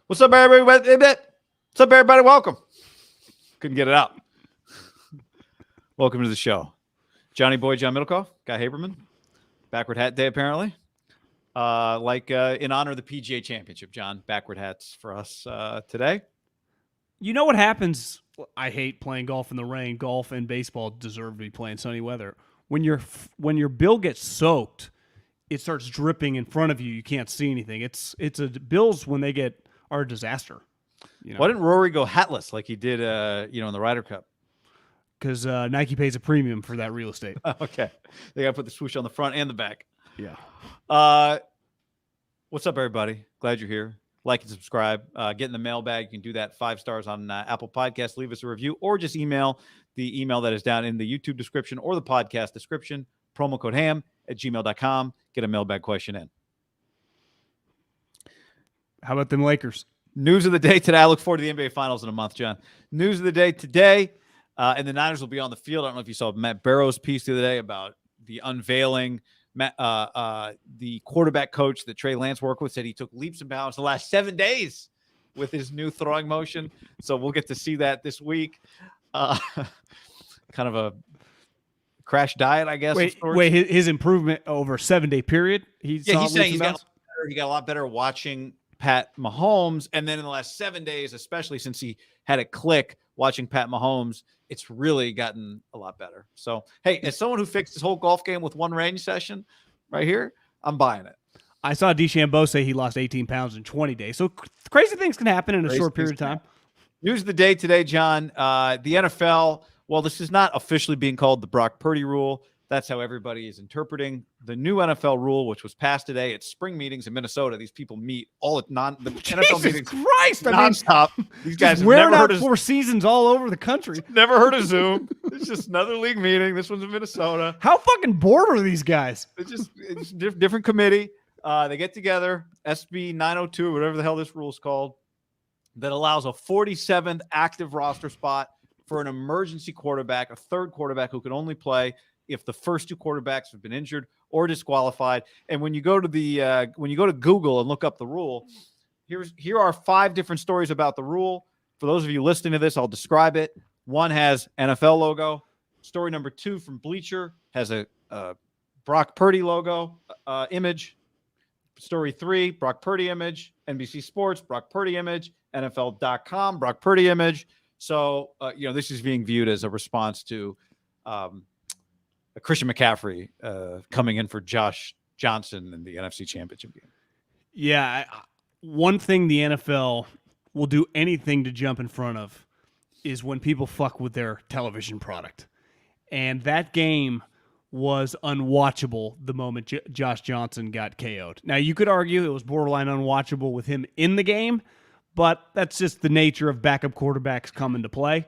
What's up, everybody? What's up, everybody? Welcome. Couldn't get it out. Welcome to the show. Johnny Boy, John Middlekoff, Guy Haberman. Backward hat day, apparently. In honor of the PGA Championship, John. Backward hats for us today. You know what happens? I hate playing golf in the rain. Golf and baseball deserve to be playing sunny weather. When your bill gets soaked, it starts dripping in front of you. You can't see anything. Bills when they are a disaster. You know? Why didn't Rory go hatless like he did in the Ryder Cup? Because Nike pays a premium for that real estate. Okay. They got to put the swoosh on the front and the back. Yeah. What's up, everybody? Glad you're here. Like and subscribe. Get in the mailbag. You can do that 5 stars on Apple Podcasts. Leave us a review or just email the email that is down in the YouTube description or the podcast description. Promo code ham@gmail.com. Get a mailbag question in. How about them Lakers? News of the day today. I look forward to the NBA Finals in a month, John. News of the day today. And the Niners will be on the field. I don't know if you saw Matt Barrow's piece the other day about the unveiling. The quarterback coach that Trey Lance worked with said he took leaps and bounds the last 7 days with his new throwing motion. So we'll get to see that this week. Kind of a crash diet, I guess. Wait, his improvement over a 7-day period? He's saying he got a lot better watching Pat Mahomes. And then in the last 7 days, especially since he had a click watching Pat Mahomes, it's really gotten a lot better. So, hey, as someone who fixed his whole golf game with one range session right here, I'm buying it. I saw DeChambeau say he lost 18 pounds in 20 days. So crazy things can happen in a short period of time. News of the day today, John. The NFL, well, this is not officially being called the Brock Purdy rule. That's how everybody is interpreting the new NFL rule, which was passed today at spring meetings in Minnesota. These people meet all at the NFL meetings. Christ, nonstop. These guys have never heard of 4 seasons all over the country. Never heard of Zoom. It's just another league meeting. This one's in Minnesota. How fucking bored are these guys? It's different committee. They get together, SB 902, whatever the hell this rule is called, that allows a 47th active roster spot for an emergency quarterback, a third quarterback who can only play if the first 2 quarterbacks have been injured or disqualified. And when you go to Google and look up the rule, here are 5 different stories about the rule. For those of you listening to this, I'll describe it. One has NFL logo. Story number 2 from Bleacher has a Brock Purdy logo image. Story 3, Brock Purdy image. NBC Sports, Brock Purdy image. NFL.com, Brock Purdy image. So, this is being viewed as a response to Christian McCaffrey coming in for Josh Johnson in the NFC Championship game. Yeah, one thing the NFL will do anything to jump in front of is when people fuck with their television product. And that game was unwatchable the moment Josh Johnson got KO'd. Now, you could argue it was borderline unwatchable with him in the game, but that's just the nature of backup quarterbacks come into play.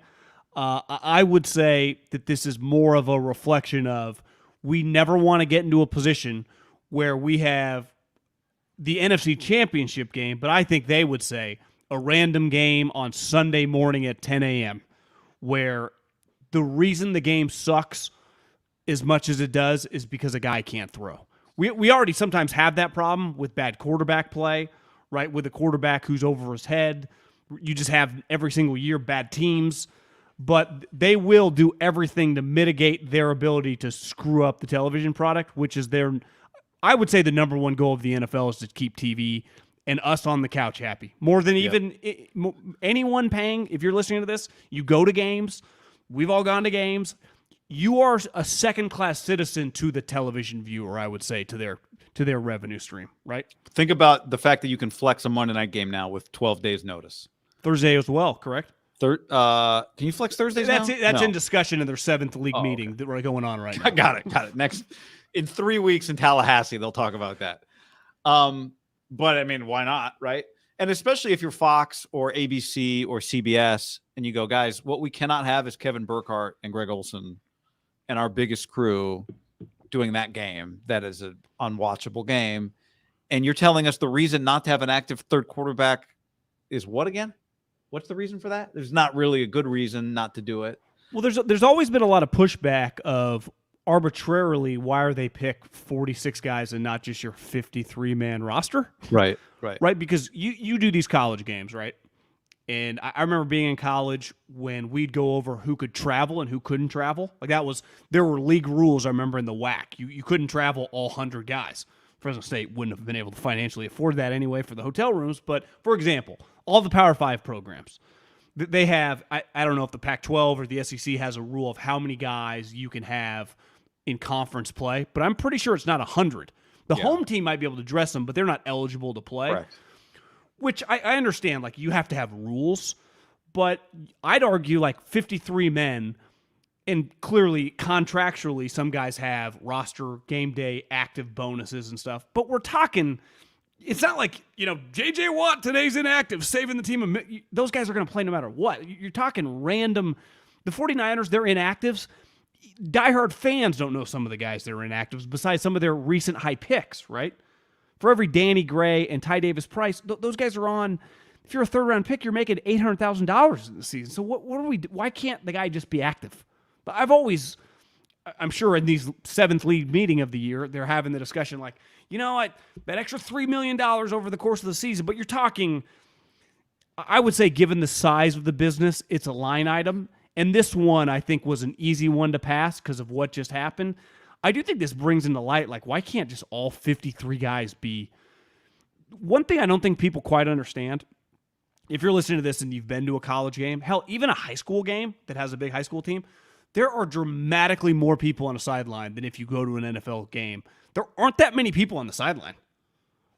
I would say that this is more of a reflection of we never want to get into a position where we have the NFC Championship game, but I think they would say a random game on Sunday morning at 10 a.m. where the reason the game sucks as much as it does is because a guy can't throw. We already sometimes have that problem with bad quarterback play, right? With a quarterback who's over his head. You just have every single year bad teams. But they will do everything to mitigate their ability to screw up the television product, which is I would say the number one goal of the NFL is to keep TV and us on the couch happy. More than even anyone paying. If you're listening to this, you go to games. We've all gone to games. You are a second-class citizen to the television viewer, I would say, to their revenue stream, right? Think about the fact that you can flex a Monday night game now with 12 days notice. Thursday as well, correct? Can you flex Thursdays now? That's in discussion in their 7th league meeting that we're going on right now. Got it. Next, in 3 weeks in Tallahassee, they'll talk about that. But I mean, why not, right? And especially if you're Fox or ABC or CBS and you go, guys, what we cannot have is Kevin Burkhardt and Greg Olson and our biggest crew doing that game. That is an unwatchable game. And you're telling us the reason not to have an active third quarterback is what again? What's the reason for that? There's not really a good reason not to do it. Well, there's always been a lot of pushback of arbitrarily, why are they pick 46 guys and not just your 53-man roster? Right. Right? Because you do these college games, right? And I remember being in college when we'd go over who could travel and who couldn't travel. Like there were league rules, I remember, in the WAC. You couldn't travel all 100 guys. Fresno State wouldn't have been able to financially afford that anyway for the hotel rooms. But, for example, all the Power 5 programs, they have, I don't know if the Pac-12 or the SEC has a rule of how many guys you can have in conference play, but I'm pretty sure it's not 100. The home team might be able to dress them, but they're not eligible to play. Correct. Which I understand, like, you have to have rules, but I'd argue, like, 53 men, and clearly, contractually, some guys have roster, game day, active bonuses and stuff, but we're talking, it's not like, J.J. Watt today's inactive, saving the team. Those guys are going to play no matter what. You're talking random. The 49ers, they're inactives. Diehard fans don't know some of the guys that are inactives besides some of their recent high picks, right? For every Danny Gray and Ty Davis-Price, those guys are on. If you're a third-round pick, you're making $800,000 in the season. So what are we? Why can't the guy just be active? But I'm sure in these 7th league meeting of the year, they're having the discussion like, that extra $3 million over the course of the season. But you're talking, I would say, given the size of the business, it's a line item. And this one, I think, was an easy one to pass because of what just happened. I do think this brings into light, like, why can't just all 53 guys be? One thing I don't think people quite understand, if you're listening to this and you've been to a college game, hell, even a high school game that has a big high school team, there are dramatically more people on a sideline than if you go to an NFL game. There aren't that many people on the sideline,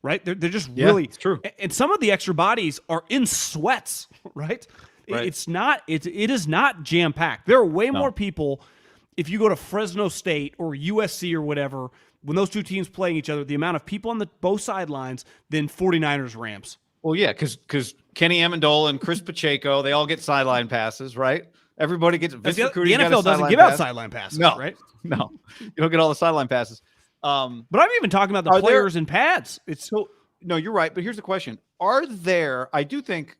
right? They're just really... it's true. And some of the extra bodies are in sweats, right? Right. It is not jam-packed. There are way more people... If you go to Fresno State or USC or whatever, when those two teams playing each other, the amount of people on both sidelines than 49ers Rams. Well, yeah, because Kenny Amendola and Chris Pacheco, they all get sideline passes, right? Everybody gets. The NFL doesn't give out sideline passes, right? No, you don't get all the sideline passes. But I'm even talking about the players in pads. No, you're right. But here's the question: I do think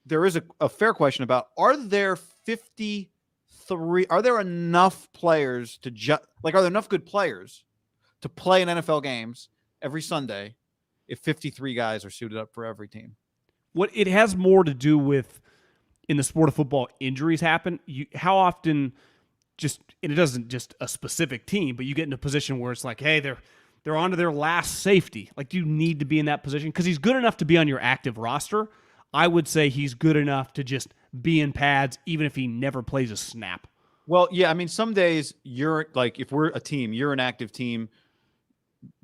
there is a fair question about: are there 53? Are there enough players are there enough good players to play in NFL games every Sunday if 53 guys are suited up for every team? What it has more to do with in the sport of football, injuries happen. How often and it doesn't just a specific team, but you get in a position where it's like, hey, they're on to their last safety. Like, do you need to be in that position? Because he's good enough to be on your active roster. I would say he's good enough to just be in pads, even if he never plays a snap. Well, yeah, I mean, some days you're like, if we're a team, you're an active team,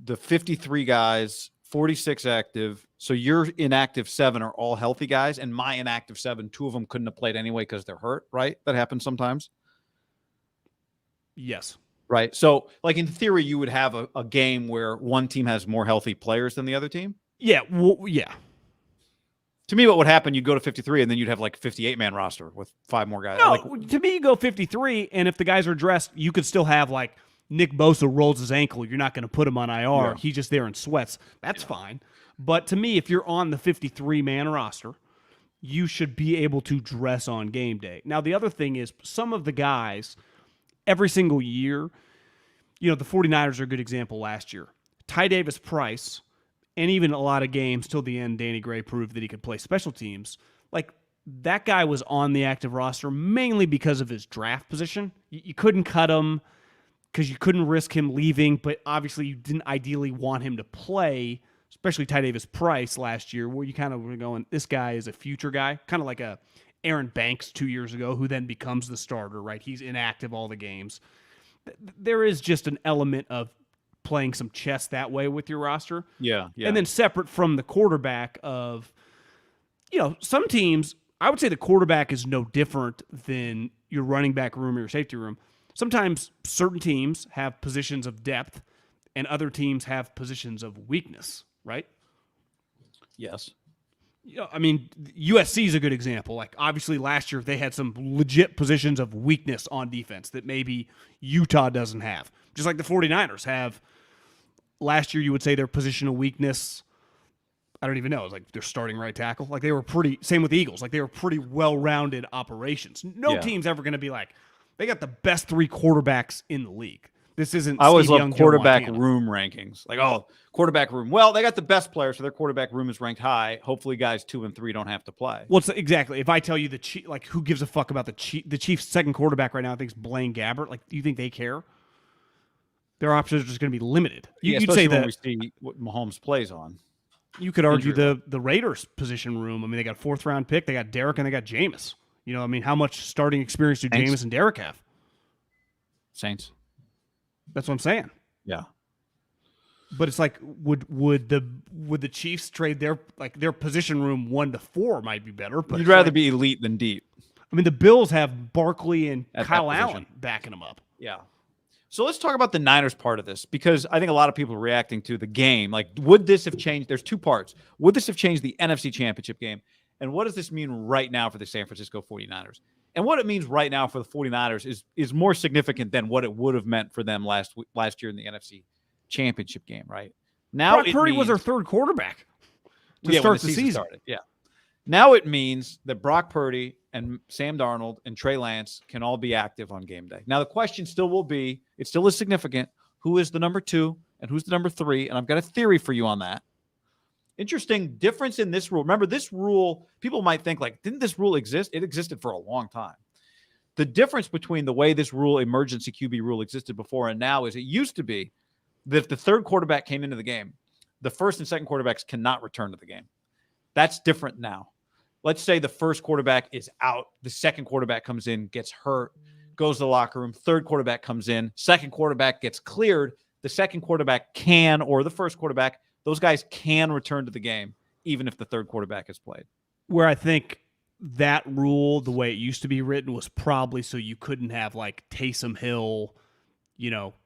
the 53 guys, 46 active. So your inactive 7 are all healthy guys. And my inactive 7, 2 of them couldn't have played anyway because they're hurt, right? That happens sometimes. Yes. Right. So, like, in theory, you would have a game where one team has more healthy players than the other team. Yeah. Well, yeah. To me, what would happen, you'd go to 53, and then you'd have like a 58-man roster with 5 more guys. No, to me, you go 53, and if the guys are dressed, you could still have, like, Nick Bosa rolls his ankle. You're not going to put him on IR. Yeah. He's just there in sweats. That's fine. But to me, if you're on the 53-man roster, you should be able to dress on game day. Now, the other thing is some of the guys, every single year, the 49ers are a good example last year. Ty Davis-Price, and even a lot of games till the end, Danny Gray proved that he could play special teams. Like, that guy was on the active roster mainly because of his draft position. You couldn't cut him because you couldn't risk him leaving, but obviously you didn't ideally want him to play, especially Ty Davis-Price last year, where you kind of were going, this guy is a future guy, kind of like a Aaron Banks 2 years ago, who then becomes the starter, right? He's inactive all the games. There is just an element of playing some chess that way with your roster. Yeah. And then separate from the quarterback of, some teams, I would say the quarterback is no different than your running back room or your safety room. Sometimes certain teams have positions of depth and other teams have positions of weakness, right? Yes. I mean, USC is a good example. Like, obviously last year they had some legit positions of weakness on defense that maybe Utah doesn't have. Just like the 49ers have. Last year, you would say their position of weakness, I don't even know. It was like their starting right tackle. Like, they were same with the Eagles. Like, they were pretty well-rounded operations. No team's ever going to be like, they got the best 3 quarterbacks in the league. This isn't. I always Steve love Young, Joe quarterback Montana. room rankings. Like, oh, quarterback room. Well, they got the best players, so their quarterback room is ranked high. Hopefully, guys 2 and 3 don't have to play. Well, exactly. If I tell you like, who gives a fuck about the Chiefs' second quarterback right now? I think is Blaine Gabbert. Like, do you think they care? Their options are just going to be limited. You'd say when that we see what Mahomes plays on. You could argue the Raiders' position room. I mean, they got a 4th-round pick. They got Derek and they got Jameis. You know, I mean, how much starting experience do Jameis and Derek have? Saints. That's what I'm saying. Yeah. But it's like, would the Chiefs trade their position room 1 to 4 might be better. But you'd rather be elite than deep. I mean, the Bills have Barkley and At Kyle Allen backing them up. Yeah. So let's talk about the Niners part of this, because I think a lot of people are reacting to the game. Like, would this have changed? There's 2 parts. Would this have changed the NFC Championship game? And what does this mean right now for the San Francisco 49ers? And what it means right now for the 49ers is more significant than what it would have meant for them last year in the NFC Championship game, right? Now, Brock Purdy was their 3rd quarterback to when start the season. Started. Yeah. Now it means that Brock Purdy and Sam Darnold and Trey Lance can all be active on game day. Now, the question still will be, it still is significant, who is the number 2 and who's the number 3? And I've got a theory for you on that. Interesting difference in this rule. Remember, this rule, people might think, like, didn't this rule exist? It existed for a long time. The difference between the way this rule, emergency QB rule, existed before and now is it used to be that if the 3rd quarterback came into the game, the 1st and 2nd quarterbacks cannot return to the game. That's different now. Let's say the 1st quarterback is out. The 2nd quarterback comes in, gets hurt, goes to the locker room. 3rd quarterback comes in. 2nd quarterback gets cleared. The 2nd quarterback can, or the 1st quarterback, those guys can return to the game, even if the 3rd quarterback has played. Where I think that rule, the way it used to be written, was probably so you couldn't have like Taysom Hill,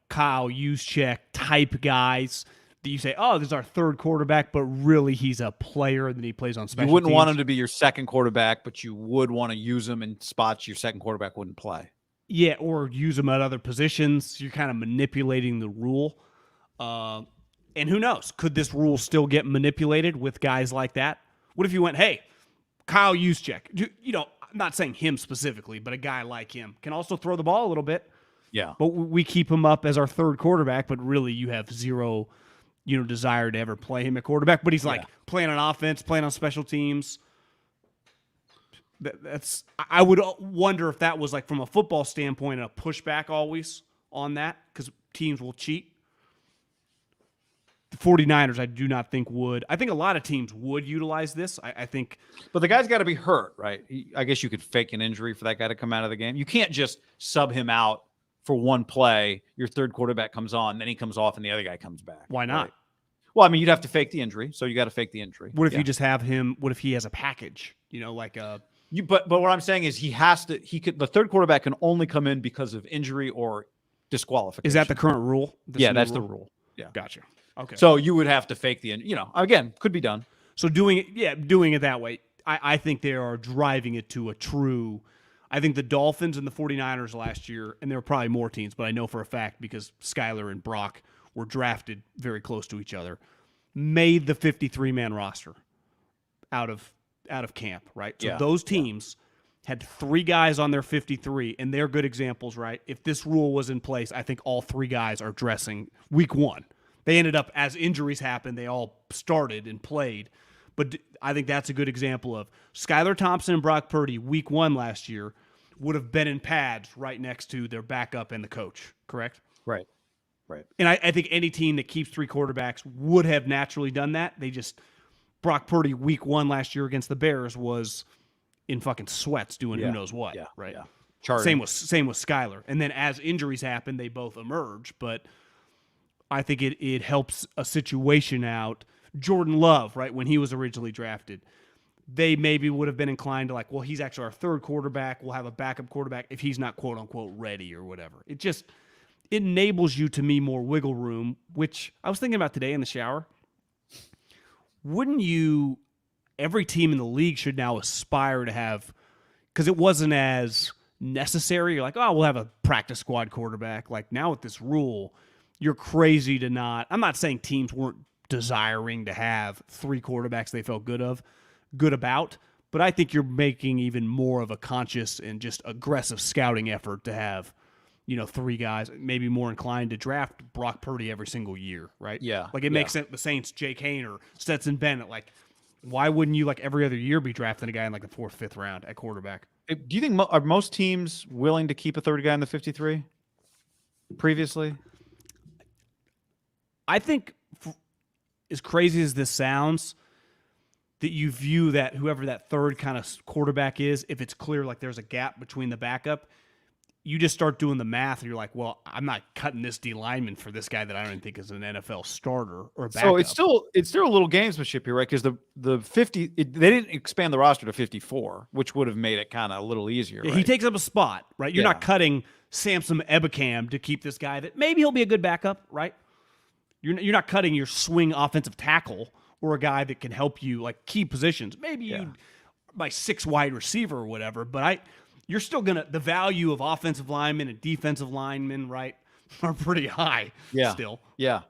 Kyle Juszczyk type guys that you say, oh, this is our 3rd quarterback, but really he's a player and then he plays on special teams. You wouldn't want him to be your 2nd quarterback, but you would want to use him in spots your 2nd quarterback wouldn't play. Yeah, or use him at other positions. You're kind of manipulating the rule. And who knows? Could this rule still get manipulated with guys like that? What if you went, hey, Kyle Juszczyk, I'm not saying him specifically, but a guy like him can also throw the ball a little bit. Yeah. But we keep him up as our 3rd quarterback, but really you have zero, desire to ever play him at quarterback. But he's like playing on offense, playing on special teams. I would wonder if that was like from a football standpoint, a pushback always on that because teams will cheat. The 49ers, I do not think would. I think a lot of teams would utilize this. I think. But the guy's got to be hurt, right? I guess you could fake an injury for that guy to come out of the game. You can't just sub him out for one play. Your 3rd quarterback comes on, then he comes off, and the other guy comes back. Why not? Right? Well, I mean, you'd have to fake the injury, so you got to fake the injury. What if you just have him? What if he has a package? Like a. But what I'm saying is the 3rd quarterback can only come in because of injury or disqualification. Is that the current rule? That's the rule. Yeah. Gotcha. Okay. So you would have to fake the, again, could be done. So doing it that way, I think they are driving it to a true. I think the Dolphins and the 49ers last year, and there were probably more teams, but I know for a fact because Skyler and Brock were drafted very close to each other, made the 53-man roster out of camp, right? So those teams had 3 guys on their 53, and they're good examples, right? If this rule was in place, I think all 3 guys are dressing week 1. They ended up, as injuries happened, they all started and played. But I think that's a good example of Skylar Thompson and Brock Purdy, week 1 last year, would have been in pads right next to their backup and the coach, correct? Right. And I think any team that keeps 3 quarterbacks would have naturally done that. Brock Purdy, week 1 last year against the Bears, was in fucking sweats doing who knows what, right? Yeah. Same with Skylar. And then as injuries happen, they both emerge, but I think it helps a situation out. Jordan Love, right, when he was originally drafted, they maybe would have been inclined to like, well, he's actually our 3rd quarterback. We'll have a backup quarterback if he's not quote unquote ready or whatever. It enables you to me more wiggle room, which I was thinking about today in the shower. Wouldn't you? Every team in the league should now aspire to have, because it wasn't as necessary. You're like, oh, we'll have a practice squad quarterback. Like now with this rule, you're crazy to not. I'm not saying teams weren't desiring to have 3 quarterbacks they felt good about, but I think you're making even more of a conscious and just aggressive scouting effort to have three guys, maybe more inclined to draft Brock Purdy every single year, right? Yeah. Like it makes sense. The Saints, Jake Hain or Stetson Bennett, like why wouldn't you like every other year be drafting a guy in like the 4th, 5th round at quarterback? Do you think are most teams willing to keep a third guy in the 53 previously? I think, as crazy as this sounds, that you view that whoever that third kind of quarterback is, if it's clear like there's a gap between the backup, you just start doing the math and you're like, well, I'm not cutting this D lineman for this guy that I don't even think is an NFL starter or a backup. So it's still a little gamesmanship here, right? Because the 50 they didn't expand the roster to 54, which would have made it kind of a little easier. Yeah, right? He takes up a spot, right? You're not cutting Samson Ebukam to keep this guy that maybe he'll be a good backup, right? You're not cutting your swing offensive tackle or a guy that can help you like key positions. Maybe you by 6 wide receiver or whatever, but you're still the value of offensive linemen and defensive linemen, right, are pretty high. Still. Yeah.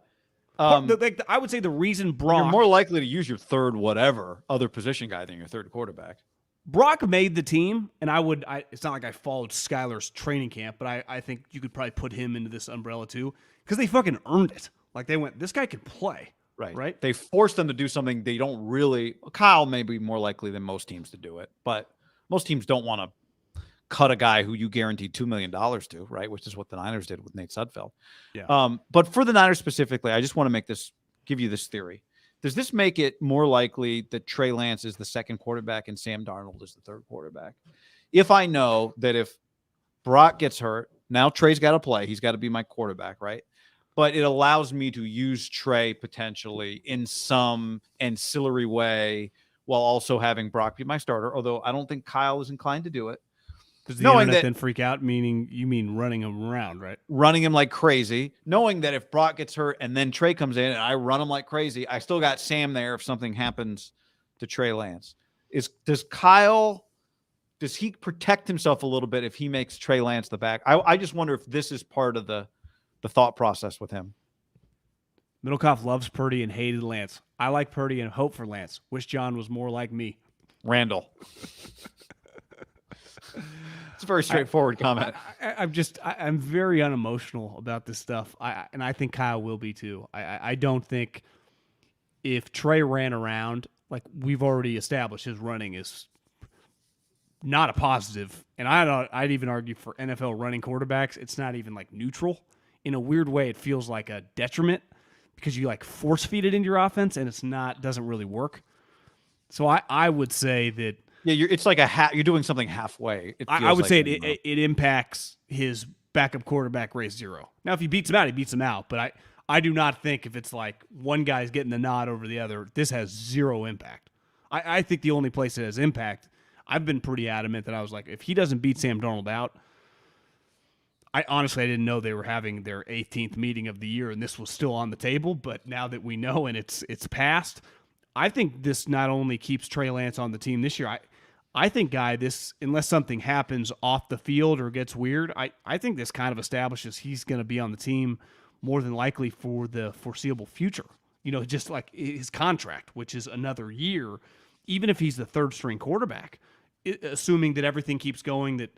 I would say the reason Brock, you're more likely to use your third whatever other position guy than your third quarterback. Brock made the team, and it's not like I followed Skyler's training camp, but I think you could probably put him into this umbrella too, because they fucking earned it. Like they went, this guy can play. Right. They forced them to do something they don't really. Kyle may be more likely than most teams to do it, but most teams don't want to cut a guy who you guaranteed $2 million to, right? Which is what the Niners did with Nate Sudfeld. Yeah. But for the Niners specifically, I just want to give you this theory. Does this make it more likely that Trey Lance is the second quarterback and Sam Darnold is the third quarterback? If I know that if Brock gets hurt, now Trey's got to play. He's got to be my quarterback, right? But it allows me to use Trey potentially in some ancillary way while also having Brock be my starter, although I don't think Kyle is inclined to do it. Does the internet then freak out? Meaning you mean running him around, right? Running him like crazy, knowing that if Brock gets hurt and then Trey comes in and I run him like crazy, I still got Sam there if something happens to Trey Lance. Does he protect himself a little bit if he makes Trey Lance the back? I just wonder if this is part of the thought process with him. Middlecoff loves Purdy and hated Lance. I like Purdy and hope for Lance. Wish John was more like me. Randall. It's a very straightforward comment. I'm very unemotional about this stuff. And I think Kyle will be too. I don't think if Trey ran around, like we've already established, his running is not a positive. And I'd even argue for NFL running quarterbacks, it's not even like neutral. In a weird way, it feels like a detriment because you like force feed it into your offense and doesn't really work. So I would say that. Yeah, it's like you're doing something halfway. I would say it impacts his backup quarterback race 0. Now, if he beats him out, he beats him out. But I do not think if it's like one guy's getting the nod over the other, this has 0 impact. I think the only place it has impact, I've been pretty adamant that I was like, if he doesn't beat Sam Darnold out, I didn't know they were having their 18th meeting of the year and this was still on the table. But now that we know and it's passed, I think this not only keeps Trey Lance on the team this year, I think, unless something happens off the field or gets weird, I think this kind of establishes he's going to be on the team more than likely for the foreseeable future. Just like his contract, which is another year, even if he's the third string quarterback, assuming that everything keeps going, that,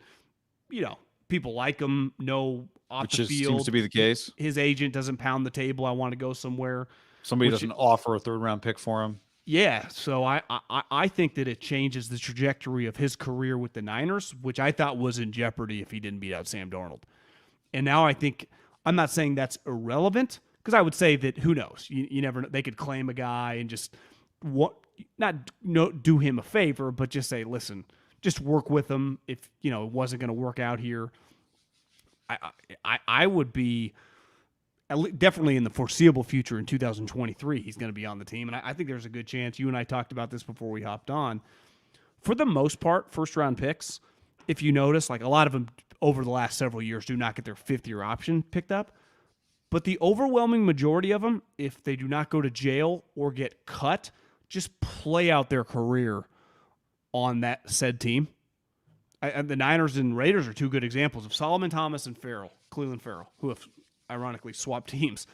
people like him, know off the field. Seems to be the case. His agent doesn't pound the table. I want to go somewhere. Somebody doesn't offer a third-round pick for him. Yeah, so I think that it changes the trajectory of his career with the Niners, which I thought was in jeopardy if he didn't beat out Sam Darnold. And now I think, I'm not saying that's irrelevant, because I would say that who knows? You never know. They could claim a guy and just do him a favor, but just say, listen, just work with him if it wasn't going to work out here. I would be definitely in the foreseeable future in 2023 he's going to be on the team, and I think there's a good chance. You and I talked about this before we hopped on. For the most part, first round picks, if you notice, like a lot of them over the last several years do not get their 5th-year option picked up, but the overwhelming majority of them, if they do not go to jail or get cut, just play out their career on that said team. The Niners and Raiders are 2 good examples of Solomon Thomas and Cleveland Farrell, who have ironically swapped teams.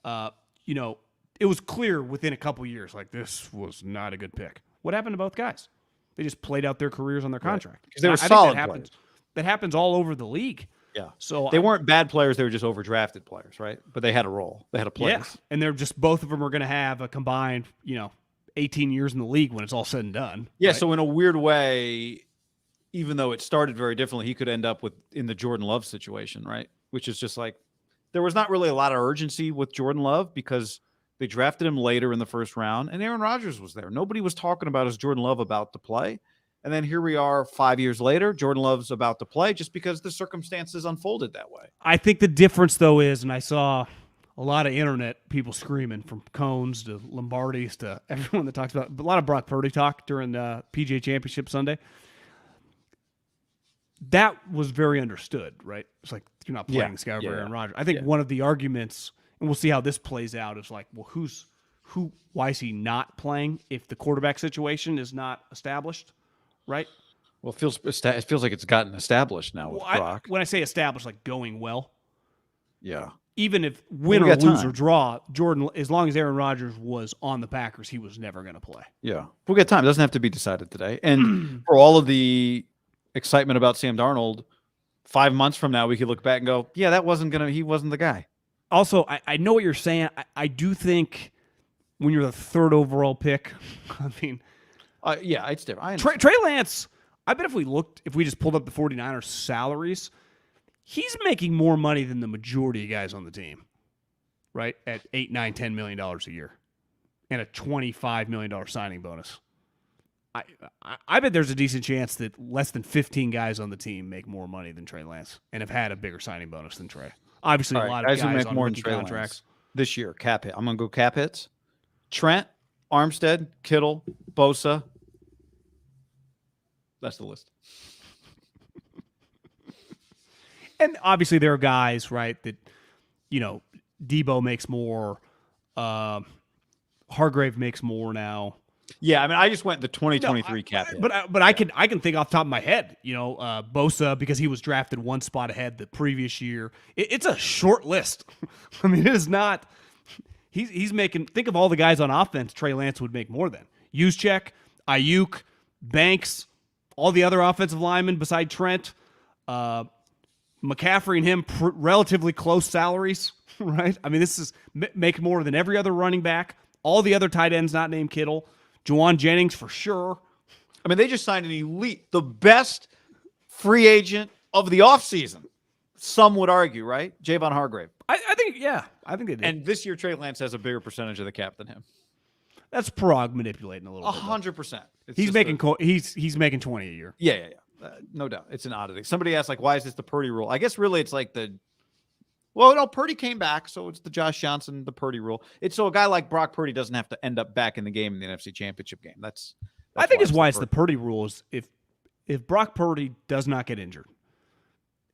It was clear within a couple years, like this was not a good pick. What happened to both guys? They just played out their careers on their contract. Because they were solid players. That happens all over the league. Yeah. So They weren't bad players. They were just overdrafted players, right? But they had a role. They had a place. Yeah, and they're just both of them are going to have a combined, 18 years in the league when it's all said and done. Yeah. Right? So in a weird way, even though it started very differently, he could end up in the Jordan Love situation, right? Which is just like there was not really a lot of urgency with Jordan Love because they drafted him later in the first round, and Aaron Rodgers was there. Nobody was talking about is Jordan Love about to play. And then here we are 5 years later, Jordan Love's about to play just because the circumstances unfolded that way. I think the difference, though, is, and I saw a lot of internet people screaming from Cones to Lombardis to everyone that talks about a lot of Brock Purdy talk during the PGA Championship Sunday. That was very understood, right? It's like you're not playing this guy over Aaron Rodgers. I think one of the arguments, and we'll see how this plays out, is like, well, why is he not playing if the quarterback situation is not established, right? Well, it feels like it's gotten established now with Brock. When I say established, like going well. Yeah. Even if win or lose or draw, Jordan, as long as Aaron Rodgers was on the Packers, he was never going to play. Yeah. We'll get time. It doesn't have to be decided today. And for all of the excitement about Sam Darnold, 5 months from now, we could look back and go, yeah, he wasn't the guy. Also, I know what you're saying. I do think when you're the third overall pick, I mean, yeah, it's different. Trey Lance, I bet if we just pulled up the 49ers salaries, he's making more money than the majority of guys on the team, right? At $8, $9, $10 million a year and a $25 million signing bonus. I bet there's a decent chance that less than 15 guys on the team make more money than Trey Lance and have had a bigger signing bonus than Trey. Obviously, a lot of guys make on more rookie contracts. This year, cap hit. I'm going to go cap hits. Trent, Armstead, Kittle, Bosa. That's the list. And obviously there are guys, right, that, Debo makes more. Hargrave makes more now. Yeah, I mean, I just went the 2023 cap hit. But I can think off the top of my head, Bosa, because he was drafted one spot ahead the previous year. It's a short list. I mean, it is not. He's making. Think of all the guys on offense Trey Lance would make more than. Juszczyk, Ayuk, Banks, all the other offensive linemen beside Trent, McCaffrey and him relatively close salaries, right? I mean, this is make more than every other running back. All the other tight ends not named Kittle. Juwan Jennings for sure. I mean, they just signed an elite, the best free agent of the offseason. Some would argue, right? Javon Hargrave. I think they did. And this year, Trey Lance has a bigger percentage of the cap than him. That's Prog manipulating a little bit. 100%. He's making 20 a year. Yeah. No doubt. It's an oddity. Somebody asked, why is this the Purdy rule? I guess really it's like Purdy came back, so it's the Josh Johnson, the Purdy rule. It's so a guy like Brock Purdy doesn't have to end up back in the game in the NFC Championship game. That's I think it's why it's the Purdy rule is if Brock Purdy does not get injured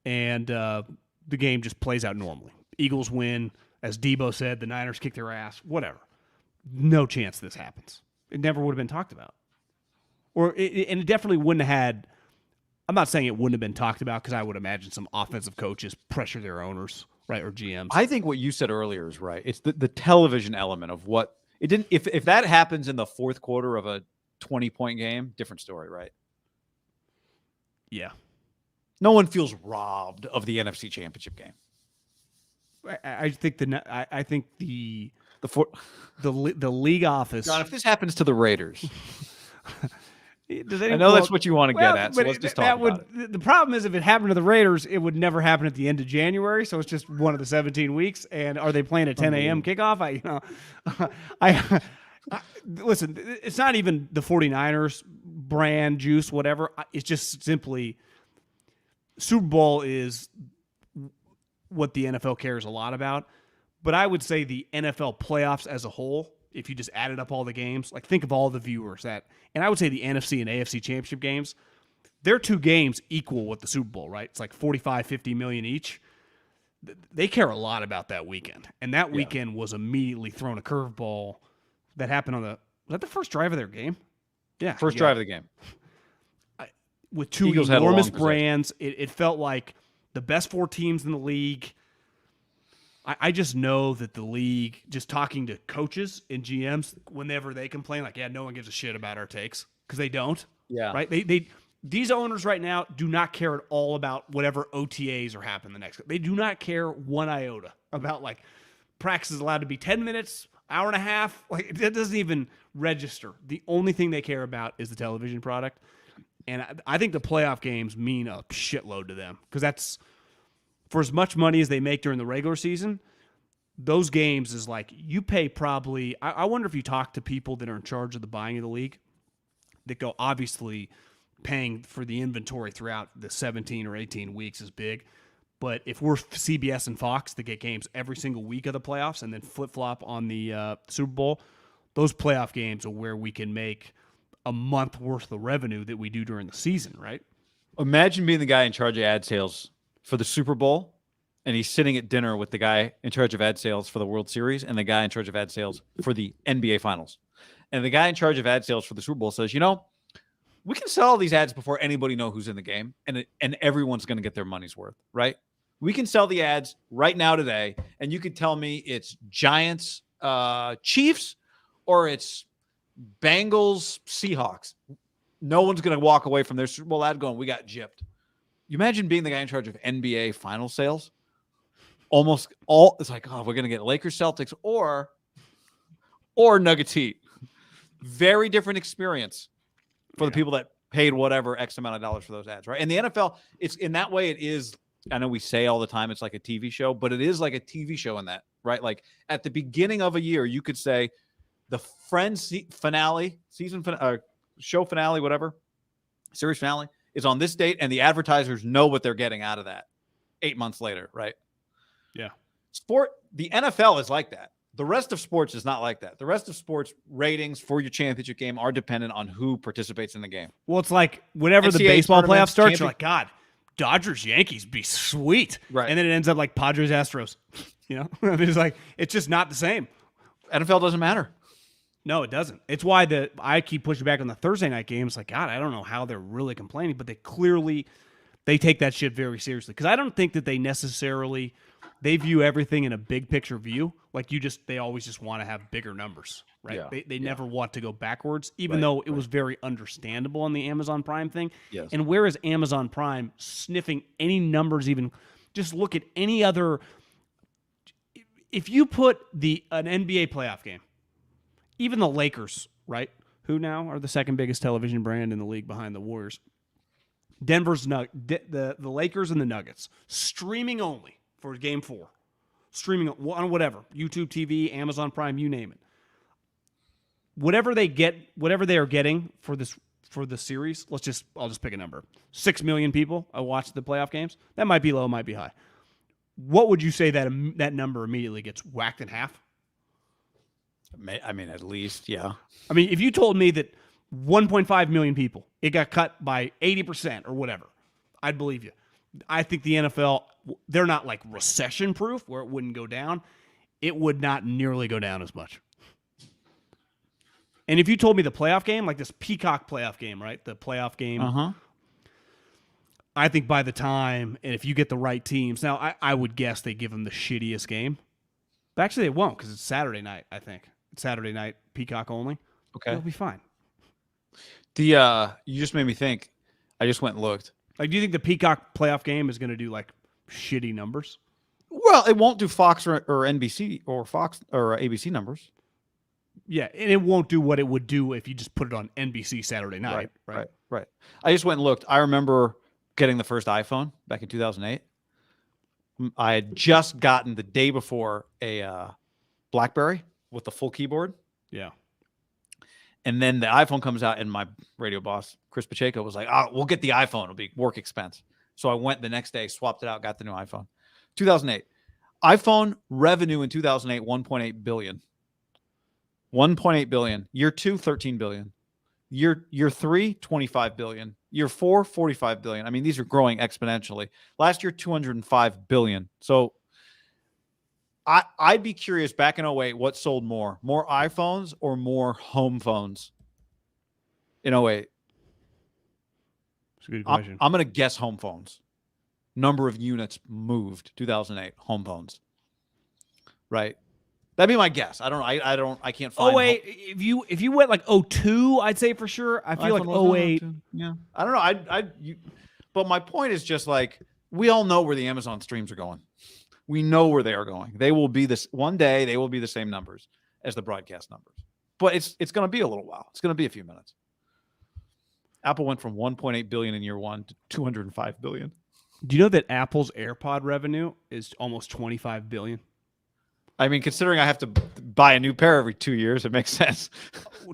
and the game just plays out normally. Eagles win, as Debo said, the Niners kick their ass, whatever. No chance this happens. It never would have been talked about. And it definitely wouldn't have had, I'm not saying it wouldn't have been talked about because I would imagine some offensive coaches pressure their owners, right, or GMs. I think what you said earlier is right. It's the television element of what it didn't. If that happens in the fourth quarter of a 20-point game, different story, right? Yeah. No one feels robbed of the NFC Championship game. I think the league office. John, if this happens to the Raiders, I know that's what you want to get at. So let's just talk about it. The problem is, if it happened to the Raiders, it would never happen at the end of January. So it's just one of the 17 weeks. And are they playing at 10 a.m. kickoff? Listen, it's not even the 49ers brand juice, whatever. It's just simply Super Bowl is what the NFL cares a lot about. But I would say the NFL playoffs as a whole, if you just added up all the games, like think of all the viewers and I would say the NFC and AFC championship games, their two games equal what the Super Bowl, right? It's like 45, 50 million each. They care a lot about that weekend. And that weekend was immediately thrown a curveball that happened was that the first drive of their game? Yeah. First drive of the game. With two Eagles enormous brands, it felt like the best four teams in the league. I just know that the league, just talking to coaches and GMs, whenever they complain, like, yeah, no one gives a shit about our takes, because they don't. Yeah. Right? these owners right now do not care at all about whatever OTAs are happening the next. They do not care one iota about like practice is allowed to be 10 minutes, hour and a half. Like that doesn't even register. The only thing they care about is the television product. And I think the playoff games mean a shitload to them because that's for as much money as they make during the regular season. Those games is like you pay probably. I wonder if you talk to people that are in charge of the buying of the league that go obviously paying for the inventory throughout the 17 or 18 weeks is big. But if we're CBS and Fox that get games every single week of the playoffs and then flip-flop on the Super Bowl, those playoff games are where we can make a month worth of revenue that we do during the season, right? Imagine being the guy in charge of ad sales for the Super Bowl, and he's sitting at dinner with the guy in charge of ad sales for the World Series and the guy in charge of ad sales for the NBA Finals. And the guy in charge of ad sales for the Super Bowl says, we can sell all these ads before anybody knows who's in the game, and everyone's going to get their money's worth, right? We can sell the ads right now today, and you could tell me it's Giants, Chiefs, or it's Bengals, Seahawks. No one's going to walk away from their Super Bowl ad going, we got gypped. You imagine being the guy in charge of NBA final sales? Almost all, it's like, we're going to get Lakers, Celtics, or Nuggets Heat. Very different experience for the people that paid whatever X amount of dollars for those ads, right? And the NFL, it's in that way, it is, I know we say all the time it's like a TV show, but it is like a TV show in that, right? Like at the beginning of a year, you could say the Friends finale, show finale, whatever, series finale is on this date, and the advertisers know what they're getting out of that 8 months later, right? Yeah. The NFL is like that. The rest of sports is not like that. The rest of sports ratings for your championship game are dependent on who participates in the game. Well, it's like whenever the NCAA baseball playoff starts, you're champion- like, God, Dodgers, Yankees be sweet. Right. And then it ends up like Padres, Astros. It's just not the same. NFL doesn't matter. No, it doesn't. It's why I keep pushing back on the Thursday night games. Like, God, I don't know how they're really complaining, but they take that shit very seriously. Because I don't think that they view everything in a big picture view. Like they always just want to have bigger numbers, right? Yeah. They never want to go backwards, even though it was very understandable on the Amazon Prime thing. Yes. And where is Amazon Prime sniffing any numbers even? Just look at any other. If you put an NBA playoff game, even the Lakers, right, who now are the second biggest television brand in the league behind the Warriors, the Lakers and the Nuggets, streaming only for Game 4. Streaming on whatever, YouTube TV, Amazon Prime, you name it. Whatever they are getting for the series, I'll just pick a number. 6 million people watch the playoff games. That might be low, might be high. What would you say that number immediately gets whacked in half? I mean, at least, yeah. I mean, if you told me that 1.5 million people, it got cut by 80% or whatever, I'd believe you. I think the NFL, they're not like recession proof where it wouldn't go down. It would not nearly go down as much. And if you told me the playoff game, like this Peacock playoff game, right? The playoff game. I think by the time, and if you get the right teams, now I would guess they give them the shittiest game. But actually they won't because it's Saturday night, I think. It's Saturday night, Peacock only. Okay. It'll be fine. You just made me think. I just went and looked. Like, do you think the Peacock playoff game is going to do like shitty numbers? Well, it won't do Fox or NBC or Fox or ABC numbers. Yeah, and it won't do what it would do if you just put it on NBC Saturday night. Right. I just went and looked. I remember getting the first iPhone back in 2008. I had just gotten the day before a BlackBerry with the full keyboard. Yeah. And then the iPhone comes out, and my radio boss, Chris Pacheco, was like, we'll get the iPhone. It'll be work expense. So I went the next day, swapped it out, got the new iPhone. 2008. iPhone revenue in 2008, $1.8 billion. $1.8 billion. Year 2, $13 billion. Year 3, $25 billion. Year 4, $45 billion. I mean, these are growing exponentially. Last year, $205 billion. So I'd be curious back in 2008, what sold more iPhones or more home phones in 2008? It's a good question. I'm going to guess home phones. Number of units moved, 2008, home phones. Right? That'd be my guess. I don't know. I can't find. Oh wait, if you went like 02, I'd say for sure. I feel like 08. Yeah, I don't know. But my point is just like we all know where the Amazon streams are going. We know where they are going. They will be this one day. They will be the same numbers as the broadcast numbers. But it's going to be a little while. It's going to be a few minutes. Apple went from 1.8 billion in year 1 to 205 billion. Do you know that Apple's AirPod revenue is almost 25 billion? I mean, considering I have to buy a new pair every 2 years, it makes sense.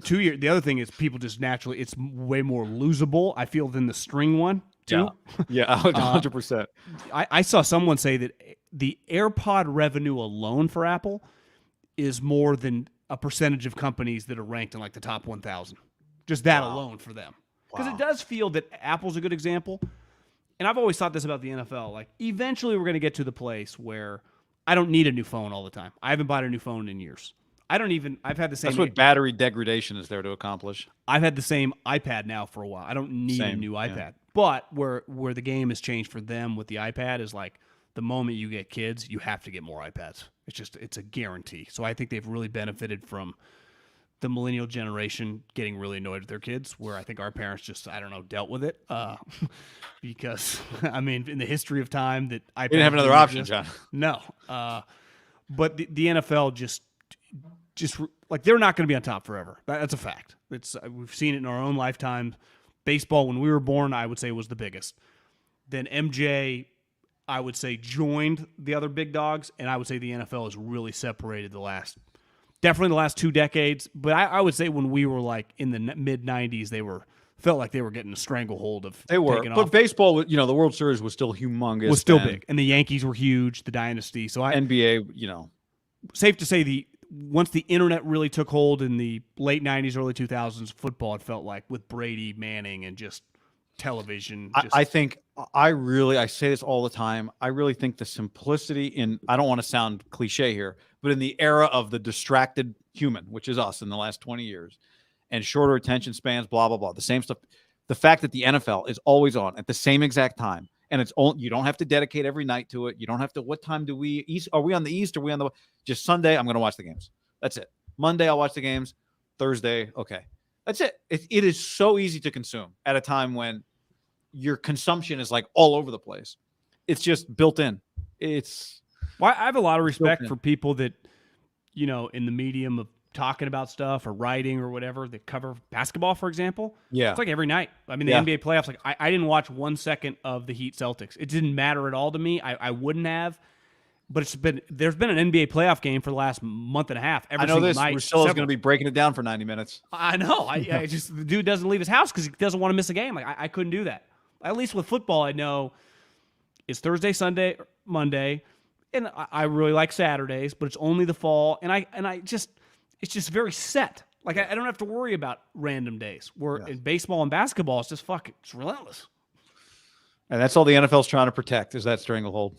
2 years. The other thing is people just naturally, it's way more losable, I feel, than the string one, too. Yeah, 100%. I saw someone say that the AirPod revenue alone for Apple is more than a percentage of companies that are ranked in like the top 1,000. Just that alone for them. Because it does feel that Apple's a good example. And I've always thought this about the NFL. Like, eventually we're going to get to the place where I don't need a new phone all the time. I haven't bought a new phone in years. I've had the same. That's what battery degradation is there to accomplish. I've had the same iPad now for a while. I don't need a new iPad. Yeah. But where the game has changed for them with the iPad is like the moment you get kids, you have to get more iPads. It's a guarantee. So I think they've really benefited from the millennial generation getting really annoyed with their kids, where I think our parents just, I don't know, dealt with it. Because, I mean, in the history of time that I didn't have another option, John. No. But the NFL just like, they're not going to be on top forever. That's a fact. We've seen it in our own lifetime. Baseball, when we were born, I would say was the biggest. Then MJ, I would say, joined the other big dogs, and I would say the NFL has really separated definitely the last 2 decades. But I would say when we were like in the mid 90s, felt like they were getting a stranglehold of. They were, but baseball, the World Series was still humongous. Was still big, and the Yankees were huge, the dynasty. So NBA, safe to say once the internet really took hold in the late 90s, early 2000s, football, it felt like, with Brady, Manning, and just television. I think I say this all the time. I really think the simplicity I don't want to sound cliche here, but in the era of the distracted human, which is us in the last 20 years, and shorter attention spans, blah, blah, blah, the same stuff. The fact that the NFL is always on at the same exact time, and you don't have to dedicate every night to it. You don't have to, what time do we east? Are we on the East? Are we on just Sunday? I'm going to watch the games. That's it. Monday, I'll watch the games. Thursday, okay. That's it. It is so easy to consume at a time when your consumption is like all over the place. It's just built in. I have a lot of respect for people that, in the medium of talking about stuff or writing or whatever, that cover basketball, for example. Yeah. It's like every night. I mean, the NBA playoffs, like I didn't watch 1 second of the Heat Celtics. It didn't matter at all to me. I wouldn't have. But there's been an NBA playoff game for the last month and a half. I know this. Russillo's going to be breaking it down for 90 minutes. I know. I just, the dude doesn't leave his house because he doesn't want to miss a game. Like I couldn't do that. At least with football, I know it's Thursday, Sunday, Monday, and I really like Saturdays, but it's only the fall, and it's just very set. Like I don't have to worry about random days. Where in baseball and basketball, it's just it's relentless. And that's all the NFL's trying to protect is that stranglehold.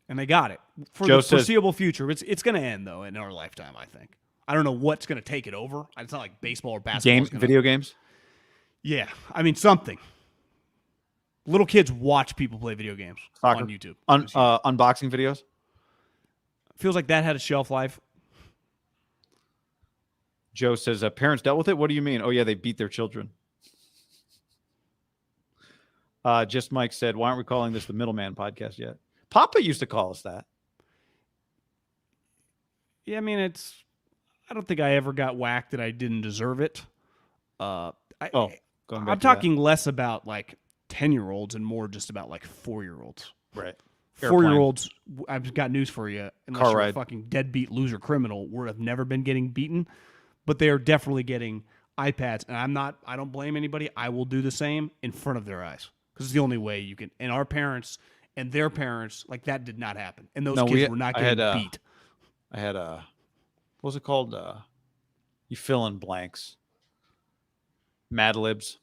And they got it for the foreseeable future. It's going to end though in our lifetime. I think. I don't know what's going to take it over. It's not like baseball or basketball. Video games. Yeah, I mean something. Little kids watch people play video games on YouTube. Unboxing videos. Feels like that had a shelf life. Joe says, parents dealt with it? What do you mean? Oh, yeah, they beat their children. Just Mike said, why aren't we calling this the Middleman Podcast yet? Papa used to call us that. Yeah, I mean, I don't think I ever got whacked that I didn't deserve it. I'm talking less about like 10-year-olds and more just about like 4-year-olds. Right. 4-year-olds, I've got news for you. Unless you're a fucking deadbeat loser criminal, have never been getting beaten, but they are definitely getting iPads. And I don't blame anybody. I will do the same in front of their eyes because it's the only way you can. And our parents and their parents, like that did not happen. And those kids were not getting beat. I had what was it called? You fill in blanks. Mad Libs.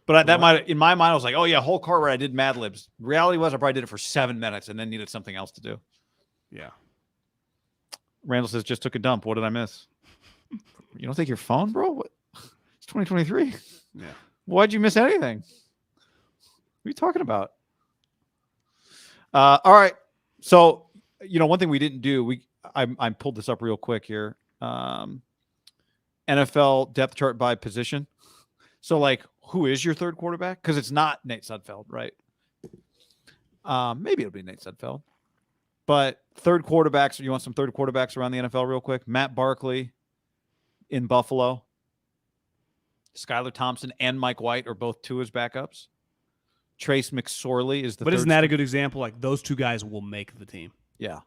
But in my mind, I was like, oh, yeah, whole car where I did Mad Libs. Reality was I probably did it for 7 minutes and then needed something else to do. Yeah. Randall says, just took a dump. What did I miss? You don't take your phone, bro? What? It's 2023. Yeah. Why'd you miss anything? What are you talking about? All right. So, one thing we didn't do, I pulled this up real quick here. NFL depth chart by position. So, like, who is your third quarterback? Because it's not Nate Sudfeld, right? Maybe it'll be Nate Sudfeld. But third quarterbacks, you want some third quarterbacks around the NFL real quick? Matt Barkley in Buffalo. Skylar Thompson and Mike White are both Tua's backups. Trace McSorley is the But third. isn't that a good example? Like, those two guys will make the team. Yeah.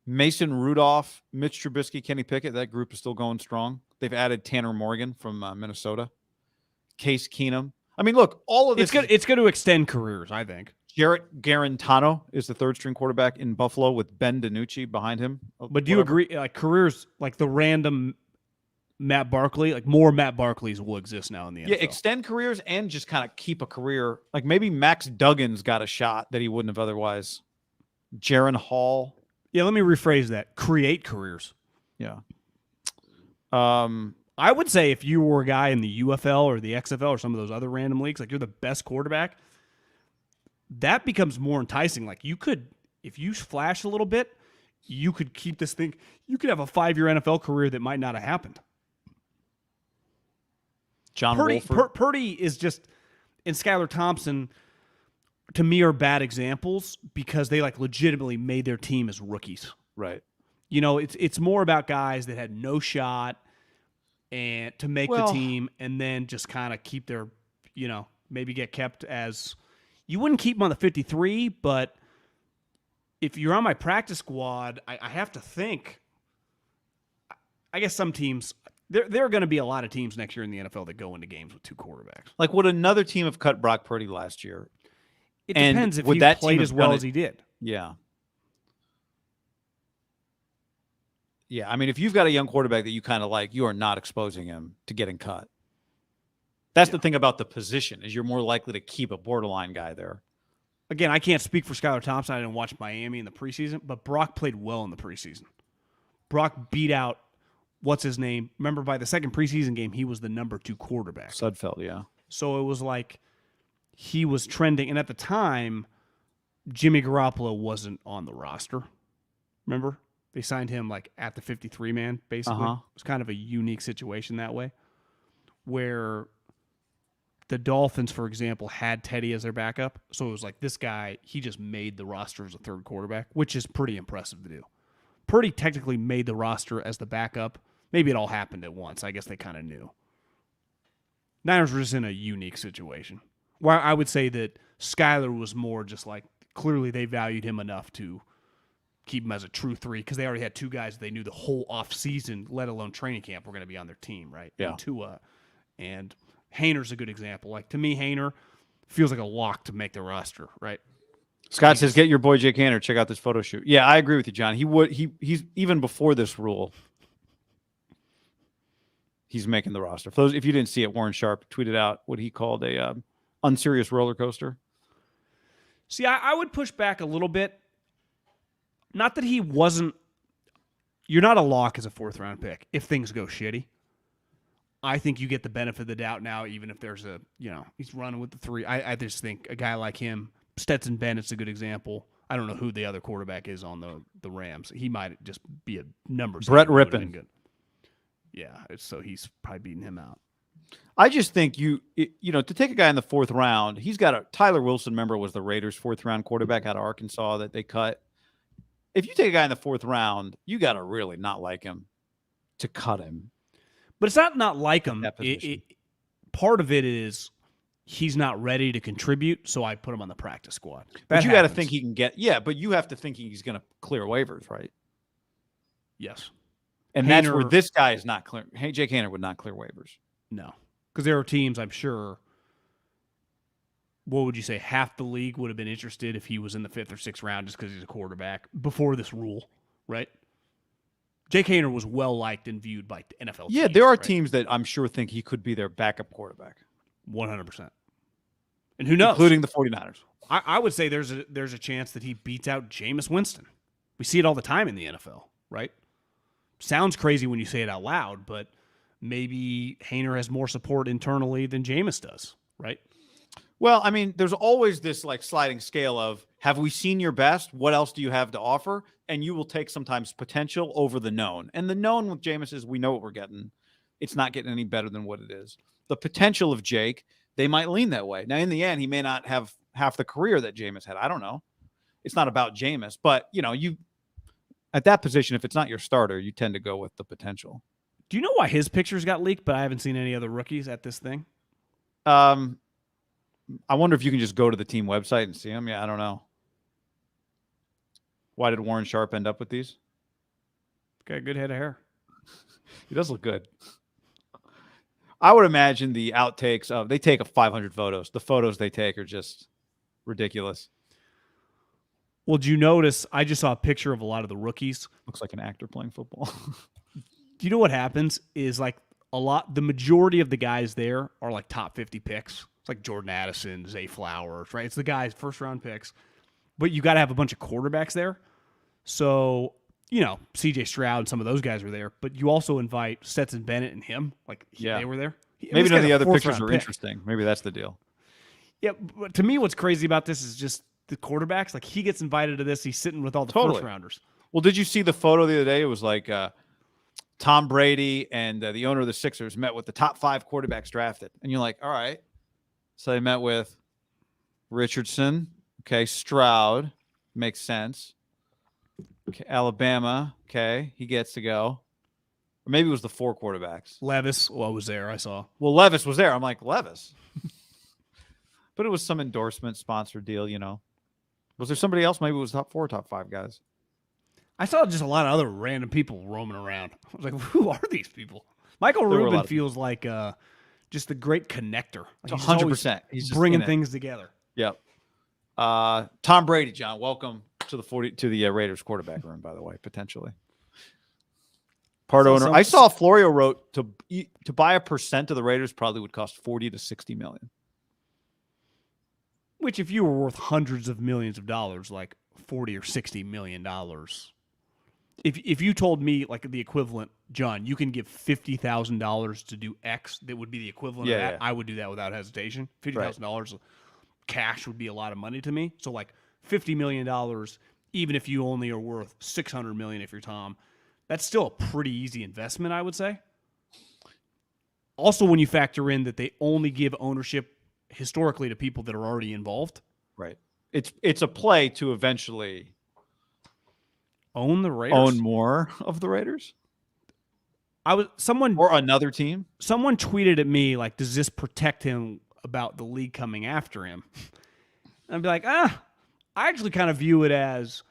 Mason Rudolph, Mitch Trubisky, Kenny Pickett. That group is still going strong. They've added Tanner Morgan from Minnesota. Case Keenum. I mean, look, all of this. It's going to extend careers, I think. Jarrett Garantano is the third string quarterback in Buffalo with Ben DiNucci behind him. But do you agree, like, careers, like the random Matt Barkley, like more Matt Barkleys will exist now in the NFL? Yeah, extend careers and just kind of keep a career. Like maybe Max Duggan's got a shot that he wouldn't have otherwise. Jaron Hall. Yeah, let me rephrase that. Create careers. Yeah. I would say if you were a guy in the UFL or the XFL or some of those other random leagues, like you're the best quarterback, that becomes more enticing. Like you could, if you flash a little bit, you could keep this thing. You could have a 5-year NFL career that might not have happened. Purdy is just, and Skylar Thompson, to me, are bad examples because they like legitimately made their team as rookies. Right. You know, it's more about guys that had no shot and to make the team and then just kind of keep their, you know, maybe get kept as, you wouldn't keep them on the 53, but if you're on my practice squad, I have to think, I guess some teams, there are going to be a lot of teams next year in the NFL that go into games with 2 quarterbacks. Like, would another team have cut Brock Purdy last year? It depends if he played as well as he did. Yeah. Yeah, I mean, if you've got a young quarterback that you kind of like, you are not exposing him to getting cut. That's the thing about the position, is you're more likely to keep a borderline guy there. Again, I can't speak for Skylar Thompson. I didn't watch Miami in the preseason, but Brock played well in the preseason. Brock beat out, what's his name? Remember, by the second preseason game, he was the number 2 quarterback. Sudfeld, yeah. So it was like he was trending. And at the time, Jimmy Garoppolo wasn't on the roster. Remember? They signed him like at the 53 man, basically. It was kind of a unique situation that way, where the Dolphins, for example, had Teddy as their backup. So it was like this guy, he just made the roster as a third quarterback, which is pretty impressive to do. Purdy technically made the roster as the backup. Maybe it all happened at once. I guess they kind of knew. Niners were just in a unique situation. Where I would say that Skyler was more just like, clearly they valued him enough to keep him as a true 3 because they already had 2 guys they knew the whole offseason, let alone training camp, were going to be on their team, right? Yeah. And Tua. And Hayner's a good example. Like, to me, Hayner feels like a lock to make the roster, right? Scott says, get your boy Jake Hayner. Check out this photo shoot. Yeah, I agree with you, John. He's even before this rule, he's making the roster. For those, if you didn't see it, Warren Sharp tweeted out what he called a unserious roller coaster. See, I would push back a little bit. Not that he wasn't. You're not a lock as a 4th-round pick if things go shitty. I think you get the benefit of the doubt now, even if there's a, you know, he's running with the 3. I just think a guy like him, Stetson Bennett's a good example. I don't know who the other quarterback is on the Rams. He might just be a numbers. Brett Rippon. Yeah, so he's probably beating him out. I just think you know, to take a guy in the 4th round, he's got a Tyler Wilson, remember, was the Raiders' 4th-round quarterback out of Arkansas that they cut. If you take a guy in the 4th round, you got to really not like him to cut him. But it's not like him. Part of it is he's not ready to contribute, so I put him on the practice squad. But you got to think he can get – yeah, but you have to think he's going to clear waivers, right? Yes. And that's where this guy is not clear. Hey, Jake Hayner would not clear waivers. No. Because there are teams, I'm sure – what would you say? Half the league would have been interested if he was in the 5th or 6th round just because he's a quarterback before this rule, right? Jake Hayner was well-liked and viewed by NFL teams. Yeah, there are teams that I'm sure think he could be their backup quarterback. 100%. And who knows? Including the 49ers. I would say there's a chance that he beats out Jameis Winston. We see it all the time in the NFL, right? Sounds crazy when you say it out loud, but maybe Hayner has more support internally than Jameis does, right? Well, I mean, there's always this like sliding scale of, have we seen your best? What else do you have to offer? And you will take sometimes potential over the known. And the known with Jameis is we know what we're getting. It's not getting any better than what it is. The potential of Jake, they might lean that way. Now, in the end, he may not have half the career that Jameis had. I don't know. It's not about Jameis, but you at that position, if it's not your starter, you tend to go with the potential. Do you know why his pictures got leaked, but I haven't seen any other rookies at this thing? I wonder if you can just go to the team website and see them. Yeah, I don't know. Why did Warren Sharp end up with these? Got a good head of hair. He does look good. I would imagine the outtakes of they take 500 photos. The photos they take are just ridiculous. Well, did you notice? I just saw a picture of a lot of the rookies. Looks like an actor playing football. Do you know what happens? Is like the majority of the guys there are like top 50 picks. It's like Jordan Addison, Zay Flowers, right? It's the guys, first round picks. But you got to have a bunch of quarterbacks there. So, CJ Stroud and some of those guys were there. But you also invite Stetson Bennett and him. They were there. Maybe none of the other pictures are interesting. Maybe that's the deal. Yeah, but to me, what's crazy about this is just the quarterbacks. Like, he gets invited to this. He's sitting with all the first rounders. Well, did you see the photo the other day? It was like Tom Brady and the owner of the Sixers met with the top 5 quarterbacks drafted. And you're like, all right. So they met with Richardson. Okay. Stroud. Makes sense. Okay. Alabama. Okay. He gets to go. Or maybe it was the 4 quarterbacks. Levis was there, I saw. Well, Levis was there. I'm like, Levis. But it was some endorsement sponsor deal, Was there somebody else? Maybe it was top 4, top 5 guys. I saw just a lot of other random people roaming around. I was like, who are these people? Michael Rubin feels like just the great connector. Like 100%. He's bringing things together. Yep. Tom Brady, John, welcome to the Raiders quarterback room, by the way, potentially. Part owner. I saw Florio wrote to buy 1% of the Raiders probably would cost $40 to $60 million. Which, if you were worth hundreds of millions of dollars, like $40 or $60 million, if you told me like the equivalent, John, you can give $50,000 to do X, that would be the equivalent of that. Yeah. I would do that without hesitation. $50,000 cash would be a lot of money to me. So like $50 million, even if you only are worth $600 million if you're Tom, that's still a pretty easy investment, I would say. Also, when you factor in that they only give ownership historically to people that are already involved. Right. It's a play to eventually own the Raiders. Own more of the Raiders? Or another team? Someone tweeted at me, like, does this protect him about the league coming after him? And I'd be like, I actually kind of view it as,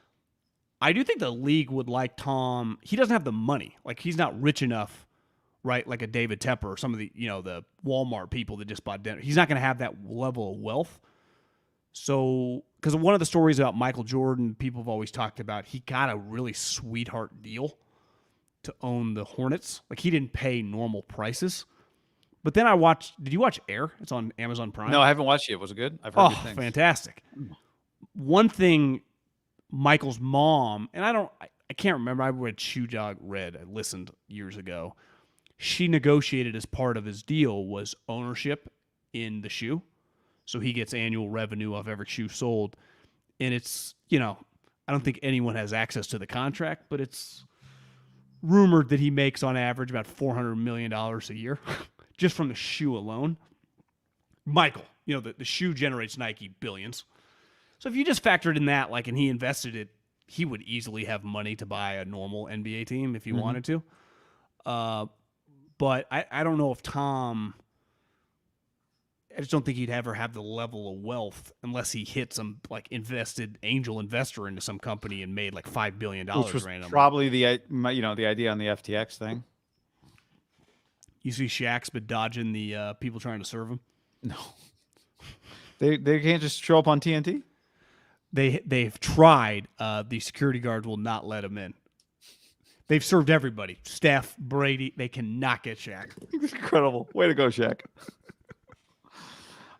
I do think the league would like Tom. He doesn't have the money. Like, he's not rich enough, right? Like a David Tepper or some of the, the Walmart people that just bought dinner. He's not going to have that level of wealth. So, because one of the stories about Michael Jordan, people have always talked about, he got a really sweetheart deal to own the Hornets. Like, he didn't pay normal prices. But then did you watch Air? It's on Amazon Prime. No, I haven't watched it yet. Was it good? I've heard good things. Fantastic. One thing, Michael's mom, and I can't remember, I read Shoe Dog Red, I listened years ago. She negotiated as part of his deal was ownership in the shoe. So he gets annual revenue of every shoe sold. And it's, I don't think anyone has access to the contract, but it's rumored that he makes on average about $400 million a year just from the shoe alone. Michael, the shoe generates Nike billions. So if you just factored in that, and he invested it, he would easily have money to buy a normal NBA team if he wanted to. But I don't know if Tom, I just don't think he'd ever have the level of wealth unless he hit some angel investor into some company and made like $5 billion randomly. Which was randomly. Probably the idea on the FTX thing. You see Shaq's been dodging the people trying to serve him? No. They can't just show up on TNT? They've tried. The security guards will not let him in. They've served everybody. Steph, Brady. They cannot get Shaq. Incredible. Way to go, Shaq.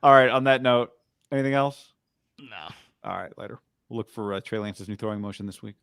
All right. On that note, anything else? No. All right. Later. We'll look for Trey Lance's new throwing motion this week.